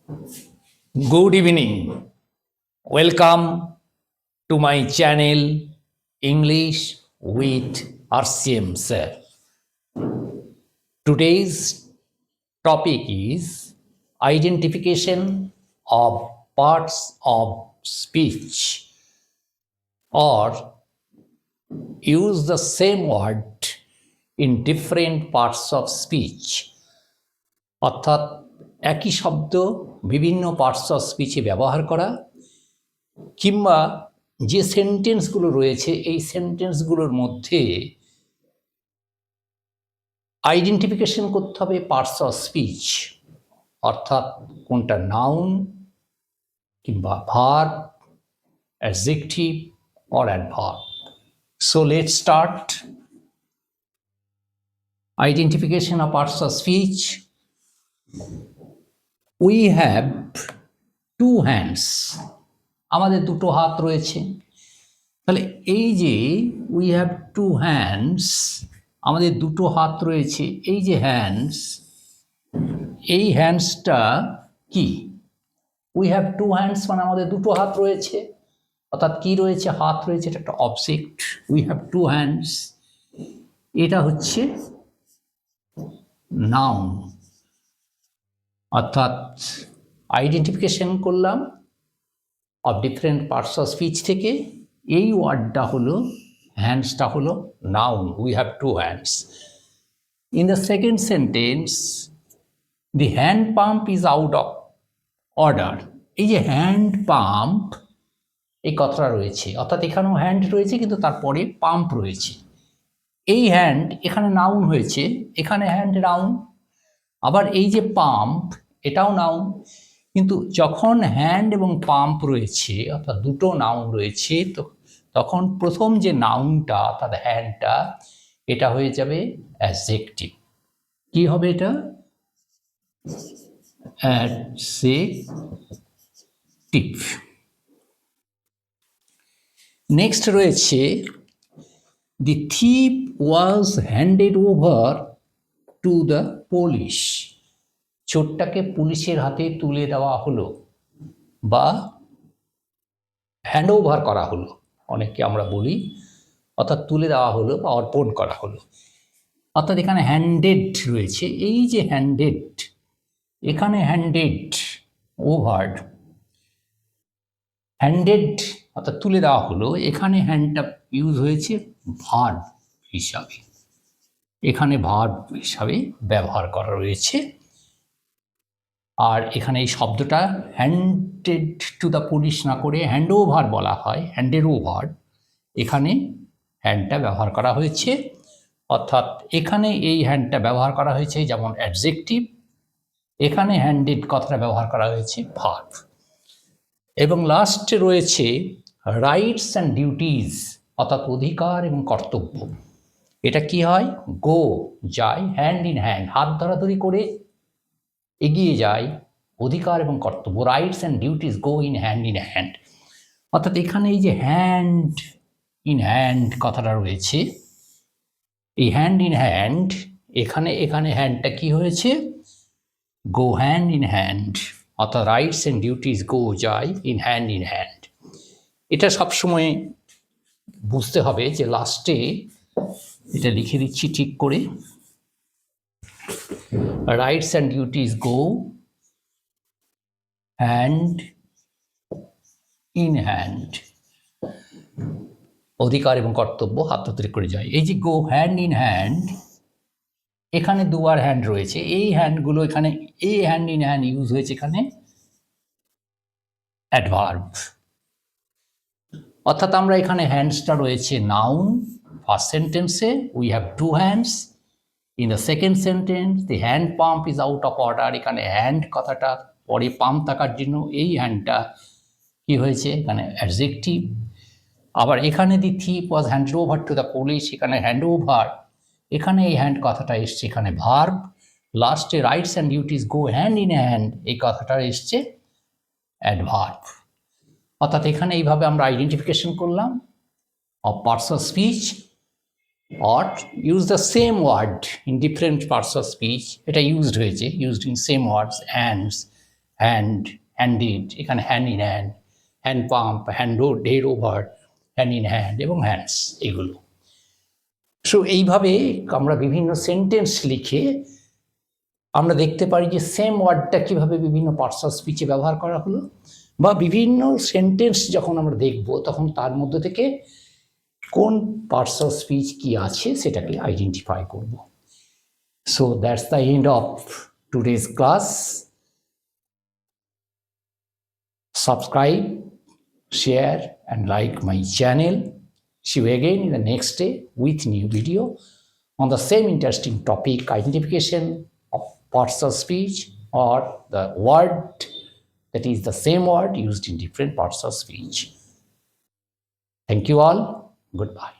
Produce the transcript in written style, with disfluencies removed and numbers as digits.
Good evening. Welcome to my channel English with RCM sir. Today's topic is identification of parts of speech, or use the same word in different parts of speech. অর্থাৎ একই শব্দ বিভিন্ন parts of স্পিচে ব্যবহার করা, কিংবা যে সেন্টেন্সগুলো রয়েছে এই সেন্টেন্সগুলোর মধ্যে আইডেন্টিফিকেশন করতে হবে পার্টস অফ স্পিচ, অর্থাৎ কোনটা নাউন কিংবা verb, adjective or adverb. So let's start identification of parts of speech. We have to hands, আমাদের দুটো হাত রয়েছে। তাহলে এই যে উই হ্যাভ টু হ্যান্ডস, আমাদের দুটো হাত রয়েছে, এই যে হ্যান্ডস, এই হ্যান্ডসটা কি? উই হ্যাভ টু হ্যান্ডস মানে আমাদের দুটো হাত রয়েছে, অর্থাৎ কি রয়েছে? হাত রয়েছে, এটা একটা object. We have to hands, এটা হচ্ছে নাউন, অর্থাৎ আইডেন্টিফিকেশন করলাম of different parts of speech থেকে। এই ওয়ার্ডটা হলো, হ্যান্ডসটা হলো noun. We have to hands. In the second sentence, the hand pump is out of order. এই যে হ্যান্ড পাম্প, এই কথাটা রয়েছে, অর্থাৎ এখানেও হ্যান্ড রয়েছে কিন্তু তারপরে পাম্প রয়েছে। এই হ্যান্ড এখানে নাউন হয়েছে, এখানে হ্যান্ড নাউন। আবার এই যে পাম্প, এটাও নাউন। কিন্তু যখন হ্যান্ড এবং পাম্প রয়েছে, অর্থাৎ দুটো নাউন রয়েছে, তো তখন প্রথম যে নাউনটা অর্থাৎ হ্যান্ডটা, এটা হয়ে যাবে অ্যাডজেক্টিভ। কি হবে এটা? অ্যাডজেক্টিভ। নেক্সট রয়েছে the thief was handed over to the police. চোরটাকে পুলিশের হাতে তুলে দেওয়া হলো বা হ্যান্ড ওভার করা হলো, অনেককে আমরা বলি, অর্থাৎ তুলে দেওয়া হলো বা অর্পণ করা হলো। অর্থাৎ এখানে হ্যান্ডেড রয়েছে, এই যে হ্যান্ডেড, এখানে হ্যান্ডেড ওভার, হ্যান্ডেড অর্থাৎ তুলে দেওয়া হলো, এখানে হ্যান্ডটা ইউজ হয়েছে ভার্ব হিসাবে, এখানে ভার্ব হিসাবে ব্যবহার করা রয়েছে। আর এখানে এই শব্দটা হ্যান্ডেড টু দ্য পুলিশ না করে হ্যান্ড ওভার বলা হয়, হ্যান্ডেড ওভার। এখানে হ্যান্ডটা ব্যবহার করা হয়েছে, অর্থাৎ এখানে এই হ্যান্ডটা ব্যবহার করা হয়েছে যেমন অ্যাডজেক্টিভ, এখানে হ্যান্ডেড কথাটা ব্যবহার করা হয়েছে ভার্ব। এবং লাস্টে রয়েছে রাইটস অ্যান্ড ডিউটিজ, অর্থাৎ অধিকার এবং কর্তব্য। এটা কি হয়? গো, যায়, হ্যান্ড ইন হ্যান্ড, হাত ধরাধরি করে এগিয়ে যায়। অধিকার এবং কর্তব্য, rights and duties go in hand. অর্থাৎ এখানে এই যে হ্যান্ড ইন হ্যান্ড কথাটা রয়েছে, এই হ্যান্ড ইন হ্যান্ড, এখানে হ্যান্ডটা কি হয়েছে? গো হ্যান্ড ইন হ্যান্ড, অর্থাৎ রাইটস অ্যান্ড ডিউটিস গো, যায়, ইন হ্যান্ড। এটা সবসময় বুঝতে হবে যে লাস্টে এটা লিখে দিচ্ছি ঠিক করে, rights and duties go hand in hand, অধিকার এবং কর্তব্য হাত ধরে করে যায়। এই যে গো হ্যান্ড ইন হ্যান্ড, এখানে দুবার হ্যান্ড রয়েছে, এই হ্যান্ডগুলো এখানে, এই হ্যান্ড ইন হ্যান্ড ইউজ হয়েছে এখানে অ্যাডভার্ব। অর্থাৎ আমরা এখানে হ্যান্ডসটা রয়েছে নাউন ফার্স্ট সেন্টেন্সে, we have to hands. In the second sentence, the hand pump is out of order. এখানে হ্যান্ড কথাটা পরে পাম্প থাকার জন্য এই হ্যান্ডটা কি হয়েছে? এখানে অ্যাডজেক্টিভ। আবার এখানে the thief was handed over to the police, এখানে হ্যান্ড ওভার, এখানে এই হ্যান্ড কথাটা এসছে এখানে ভার্ব। লাস্টে rights and duties go hand in hand, এই কথাটা এসছে অ্যাডভার্ব। অর্থাৎ এখানে এইভাবে আমরা আইডেন্টিফিকেশন করলাম of parts of speech, or use the same word in different parts of speech. এটা ইউজড হয়েছে, used in same words, ands, hand, handed, এখানে hand in hand, hand pump, hand head over, hand in hand এবং hands, এগুলো। So এইভাবে আমরা বিভিন্ন sentence লিখে আমরা দেখতে পারি যে সেম ওয়ার্ডটা কীভাবে বিভিন্ন পার্টস অফ স্পিচে ব্যবহার করা হলো, বা বিভিন্ন সেন্টেন্স যখন আমরা দেখব তখন তার মধ্যে থেকে কোন পার্টস অফ স্পিচ কী আছে সেটাকে আইডেন্টিফাই করব। So that's the end of today's class. Subscribe, share and like my channel. See you again in the next day with new video on the same interesting topic, identification of parts of speech or the word that is the same word used in different parts of speech. Thank you all. Goodbye.